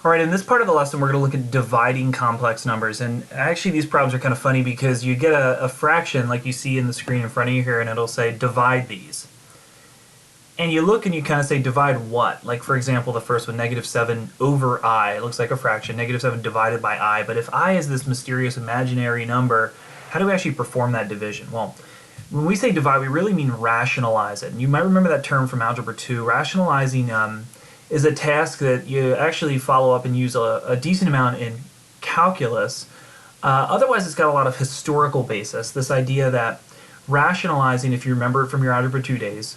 All right, in this part of the lesson, we're going to look at dividing complex numbers. And actually, these problems are kind of funny because you get a fraction like you see in the screen in front of you here, and it'll say divide these. And you look and you kind of say divide what? Like, for example, the first one, -7 over I. It looks like a fraction, -7 divided by I. But if I is this mysterious imaginary number, how do we actually perform that division? Well, when we say divide, we really mean rationalize it. And you might remember that term from Algebra 2. Rationalizing is a task that you actually follow up and use a decent amount in calculus. Otherwise, it's got a lot of historical basis. This idea that rationalizing, if you remember it from your Algebra 2 days,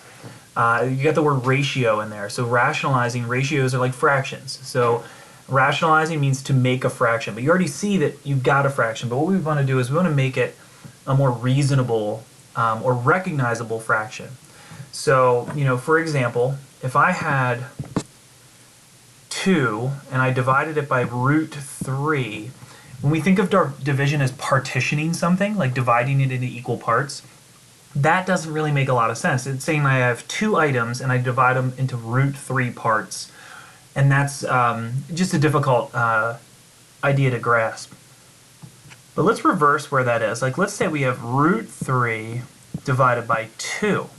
you got the word ratio in there. So rationalizing, ratios are like fractions. So rationalizing means to make a fraction. But you already see that you've got a fraction. But what we want to do is we want to make it a more reasonable or recognizable fraction. So, for example, if I had 2 and I divided it by √3, when we think of division as partitioning something, like dividing it into equal parts, that doesn't really make a lot of sense. It's saying I have 2 items and I divide them into √3 parts, and that's just a difficult idea to grasp. But let's reverse where that is. Like, let's say we have √3 divided by 2.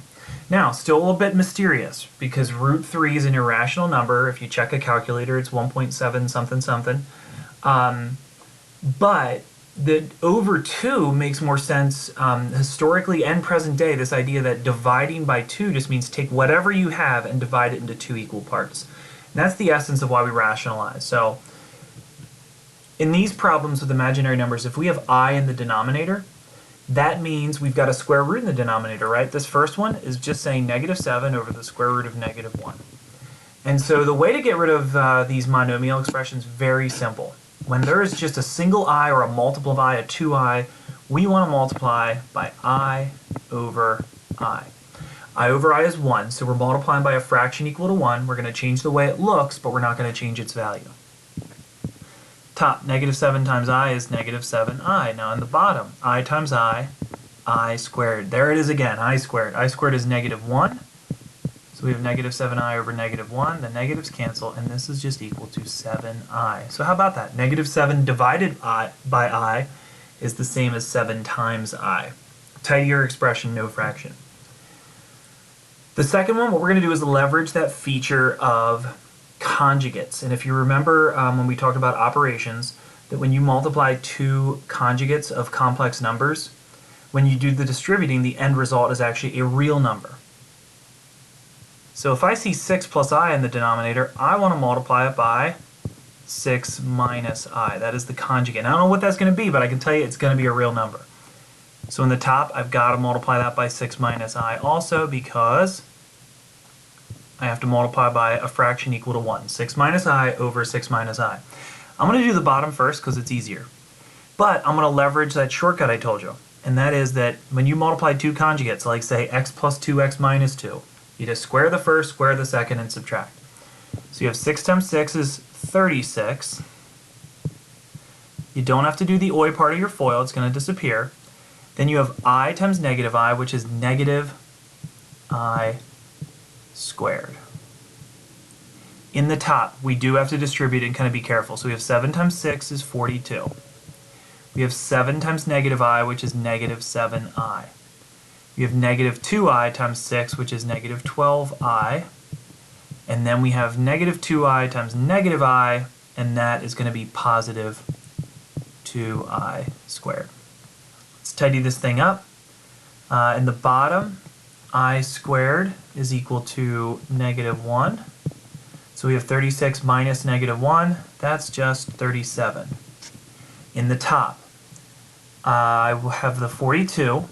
Now, still a little bit mysterious because √3 is an irrational number. If you check a calculator, it's 1.7 something something. But the over 2 makes more sense historically and present day, this idea that dividing by 2 just means take whatever you have and divide it into 2 equal parts. And that's the essence of why we rationalize. So in these problems with imaginary numbers, if we have I in the denominator, that means we've got a square root in the denominator, right? This first one is just saying -7 over the square root of -1. And so the way to get rid of these monomial expressions is very simple. When there is just a single I or a multiple of I, a 2I, we want to multiply by I over I. I over I is 1, so we're multiplying by a fraction equal to 1. We're going to change the way it looks, but we're not going to change its value. Top, -7 times I is -7I. Now in the bottom, I times I squared. There it is again, I squared. I squared is -1. So we have -7I over -1. The negatives cancel, and this is just equal to 7I. So how about that? -7 divided by I is the same as 7 times I. Tidier expression, no fraction. The second one, what we're going to do is leverage that feature of conjugates. And if you remember when we talked about operations, that when you multiply 2 conjugates of complex numbers, when you do the distributing, the end result is actually a real number. So if I see 6 plus I in the denominator, I want to multiply it by 6 minus I. That is the conjugate. I don't know what that's going to be, but I can tell you it's going to be a real number. So in the top, I've got to multiply that by 6 minus I also, because I have to multiply by a fraction equal to 1. 6 minus I over 6 minus I. I'm going to do the bottom first because it's easier. But I'm going to leverage that shortcut I told you. And that is that when you multiply 2 conjugates, like say x plus 2x minus 2, you just square the first, square the second, and subtract. So you have 6 times 6 is 36. You don't have to do the OI part of your FOIL. It's going to disappear. Then you have I times negative I, which is negative I squared. In the top, we do have to distribute and kind of be careful. So we have 7 times 6 is 42. We have 7 times negative I, which is negative 7I. We have negative 2I times 6, which is negative 12I. And then we have negative 2I times negative I, and that is going to be positive 2I squared. Let's tidy this thing up. In the bottom, I squared is equal to -1. So we have 36 minus -1. That's just 37. In the top, I will have the 42.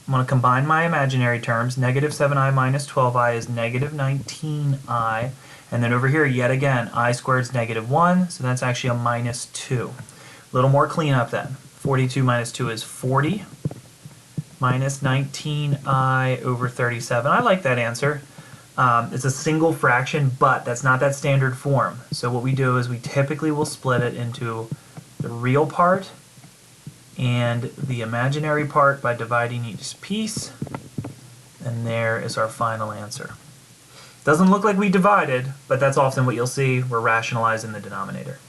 I'm going to combine my imaginary terms. -7I minus 12I is -19I. And then over here, yet again, I squared is -1, so that's actually a -2. A little more cleanup then. 42 minus 2 is 40. Minus 19I over 37. I like that answer. It's a single fraction, but that's not that standard form. So what we do is we typically will split it into the real part and the imaginary part by dividing each piece, and there is our final answer. Doesn't look like we divided, but that's often what you'll see. We're rationalizing the denominator.